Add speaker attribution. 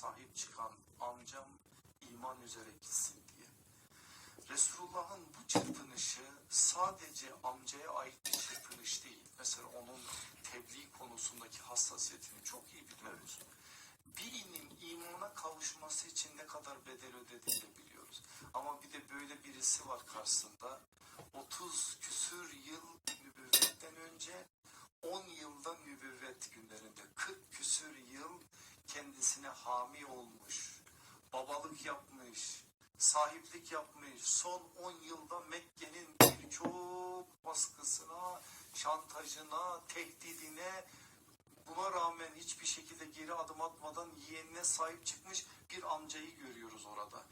Speaker 1: sahip çıkan amcam iman üzere gitsin diye. Resulullah'ın bu çırpınışı sadece amcaya ait bir çırpınış değil. Mesela onun tebliğ konusundaki hassasiyetini çok iyi biliyoruz. Birinin imana kavuşması için ne kadar bedel ödediğini biliyoruz. Ama bir de böyle birisi var karşısında. 30 küsür yıl nübüvvetten önce 10 yılda nübüvvet günlerinde 40 küsür yıl kendisine hami olmuş, babalık yapmış, sahiplik yapmış. Son 10 yılda Mekke'nin birçok baskısına, şantajına, tehdidine, buna rağmen hiçbir şekilde geri adım atmadan yeğenine sahip çıkmış bir amcayı görüyoruz orada.